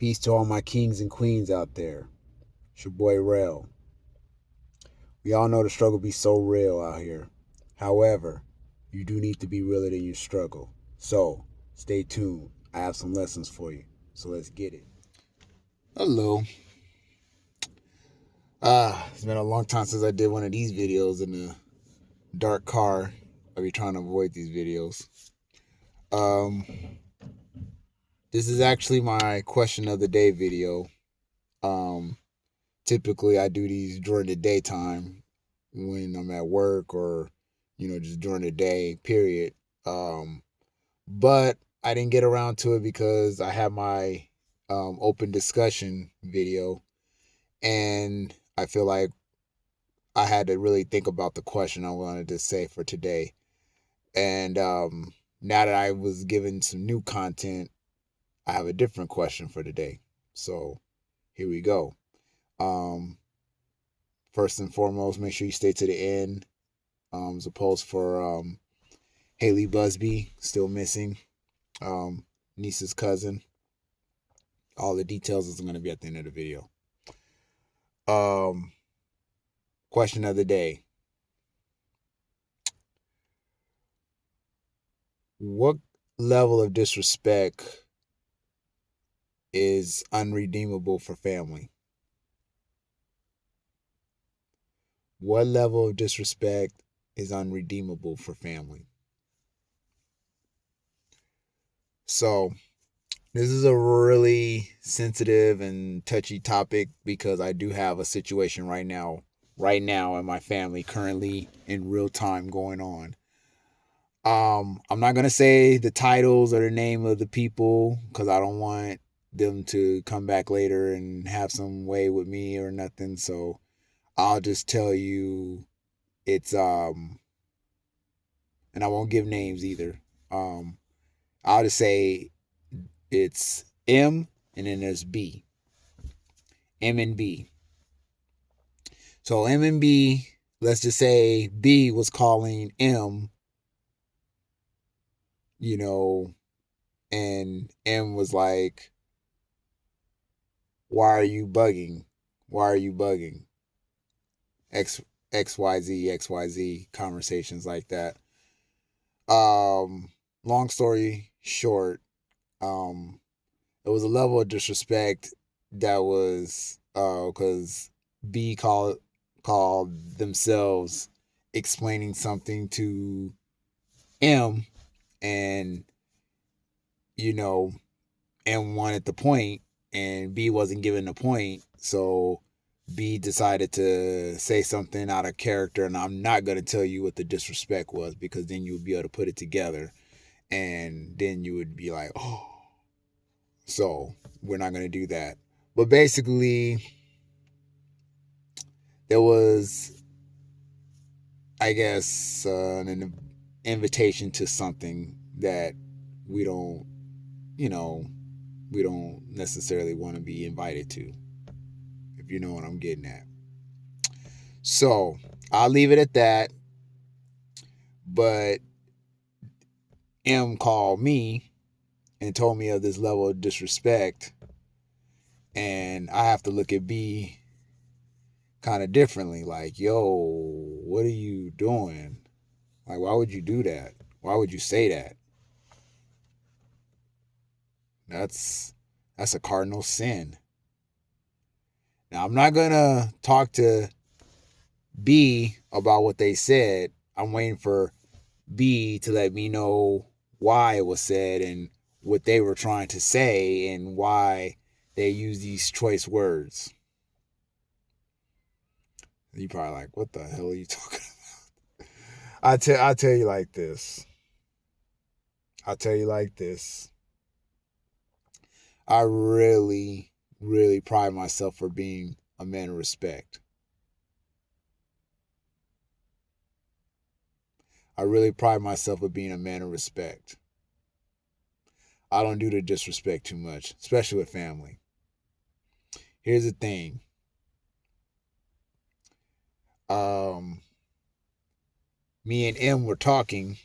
Peace to all my kings and queens out there. It's your boy RELL. We all know the struggle be so real out here. However, you do need to be realer than your struggle. So, stay tuned. I have some lessons for you. So let's get it. Hello. It's been a long time since I did one of these videos in a dark car. I be trying to avoid these videos. This is actually my question of the day video. Typically I do these during the daytime when I'm at work or, just during the day, period. But I didn't get around to it because I had my open discussion video, and I feel like I had to really think about the question I wanted to say for today. And now that I was given some new content, I have a different question for today. So here we go. First and foremost, make sure you stay to the end. As opposed for Haley Busby, still missing. Niece's cousin. All the details is going to be at the end of the video. Question of the day. What level of disrespect is unredeemable for family? What level of disrespect is unredeemable for family? So, this is a really sensitive and touchy topic because I do have a situation right now in my family currently in real time going on. I'm not going to say the titles or the name of the people because I don't want them to come back later and have some way with me or nothing. So I'll just tell you it's and I won't give names either. I'll just say it's M and then there's B. M and B. So M and B, let's just say B was calling M, and M was like, why are you bugging? Why are you bugging? XYZ conversations like that. Long story short, it was a level of disrespect that was because B called themselves explaining something to M, and M wanted the point and B wasn't given the point, so B decided to say something out of character, and I'm not going to tell you what the disrespect was because then you would be able to put it together and then you would be like, oh. So we're not going to do that. But basically, there was, I guess, an invitation to something that we don't necessarily want to be invited to, if you know what I'm getting at. So I'll leave it at that. But M called me and told me of this level of disrespect, and I have to look at B kind of differently. Like, yo, what are you doing? Like, why would you do that? Why would you say that? That's a cardinal sin. Now, I'm not gonna talk to B about what they said. I'm waiting for B to let me know why it was said and what they were trying to say and why they use these choice words. You probably like, what the hell are you talking about? I'll tell you like this. I really, really pride myself for being a man of respect. I really pride myself for being a man of respect. I don't do the disrespect too much, especially with family. Here's the thing. Me and M were talking,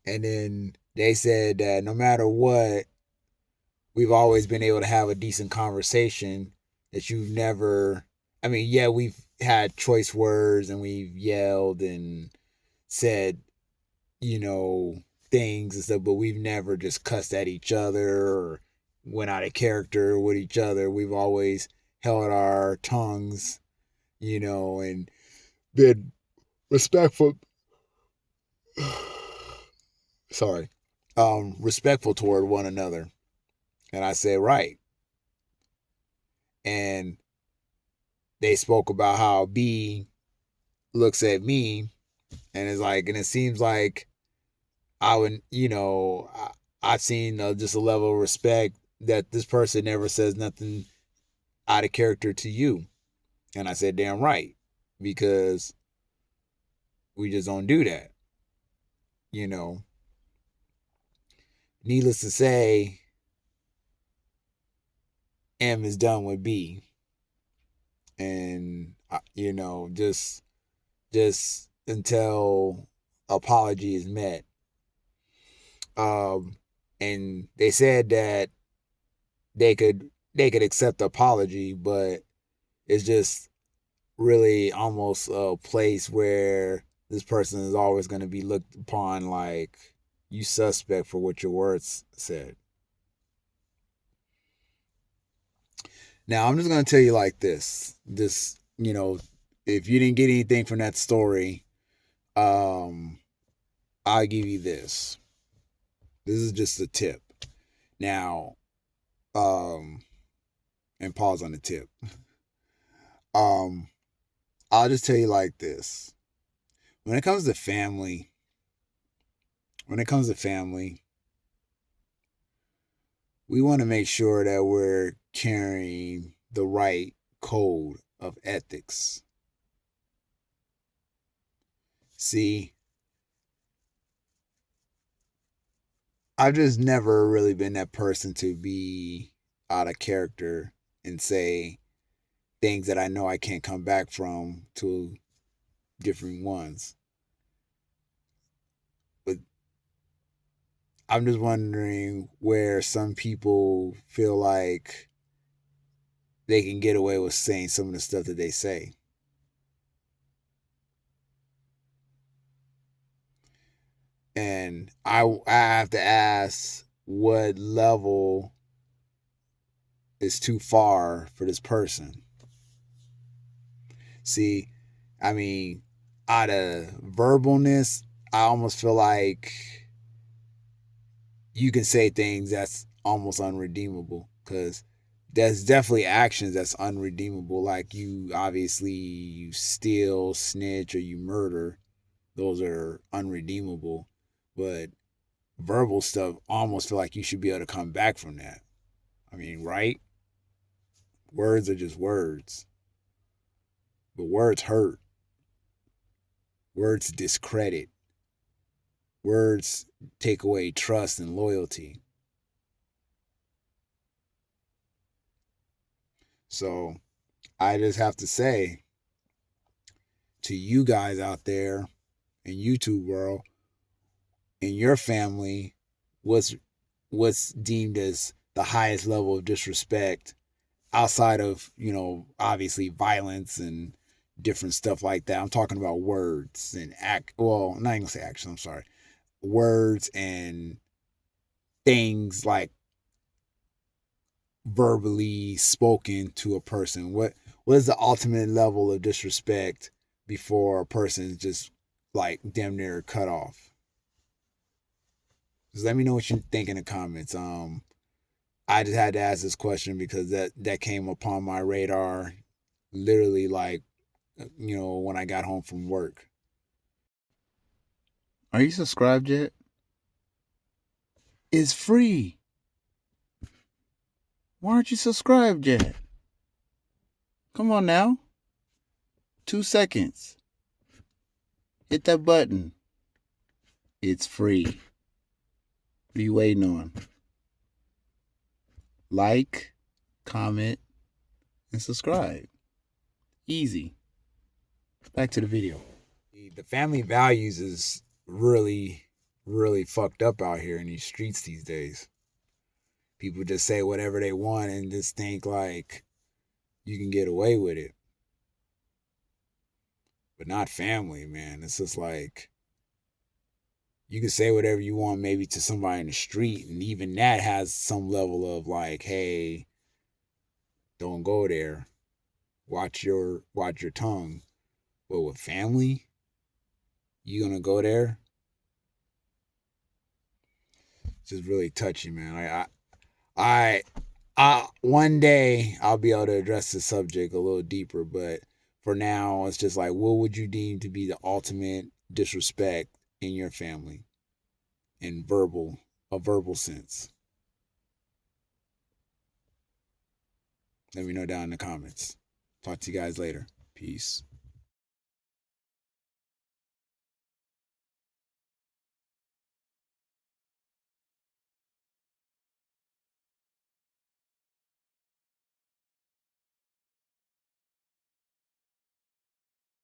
and then they said that no matter what, we've always been able to have a decent conversation that you've never. I mean, yeah, we've had choice words and we've yelled and said, you know, things and stuff, but we've never just cussed at each other or went out of character with each other. We've always held our tongues, and been respectful. Sorry, respectful toward one another. And I said, right. And they spoke about how B looks at me and is like, and it seems like I would, I've seen just a level of respect that this person never says nothing out of character to you. And I said, damn right, because we just don't do that. You know, needless to say, M is done with B, and just until apology is met. Um, and they said that they could accept the apology, but it's just really almost a place where this person is always going to be looked upon like you suspect for what your words said. Now, I'm just going to tell you like this. If you didn't get anything from that story, um, I'll give you this. This is just a tip. Now, and pause on the tip. Um, I'll just tell you like this. When it comes to family, when it comes to family, we want to make sure that we're carrying the right code of ethics. See, I've just never really been that person to be out of character and say things that I know I can't come back from to different ones. But I'm just wondering where some people feel like they can get away with saying some of the stuff that they say. And I have to ask what level is too far for this person. See, I mean, out of verbalness, I almost feel like you can say things that's almost unredeemable because there's definitely actions that's unredeemable. Like you steal, snitch, or you murder. Those are unredeemable. But verbal stuff almost feel like you should be able to come back from that. I mean, right? Words are just words. But words hurt. Words discredit. Words take away trust and loyalty. So I just have to say to you guys out there in YouTube world, in your family, what's deemed as the highest level of disrespect outside of, obviously violence and different stuff like that. I'm talking about words and well, I'm not even gonna say action, I'm sorry. Words and things like verbally spoken to a person. What is the ultimate level of disrespect before a person is just like damn near cut off? Just let me know what you think in the comments. I just had to ask this question because that came upon my radar literally like when I got home from work. Are you subscribed yet? It's free. Why aren't you subscribed yet? Come on now. 2 seconds. Hit that button. It's free. What are you waiting on? Like, comment, and subscribe. Easy. Back to the video. The family values is really, really fucked up out here in these streets these days. People just say whatever they want and just think like you can get away with it. But not family, man. It's just like you can say whatever you want maybe to somebody in the street, and even that has some level of like, hey, don't go there. Watch your tongue. But with family, you gonna go there? It's just really touchy, man. I one day I'll be able to address the subject a little deeper, but for now, it's just like, what would you deem to be the ultimate disrespect in your family in a verbal sense? Let me know down in the comments. Talk to you guys later. Peace.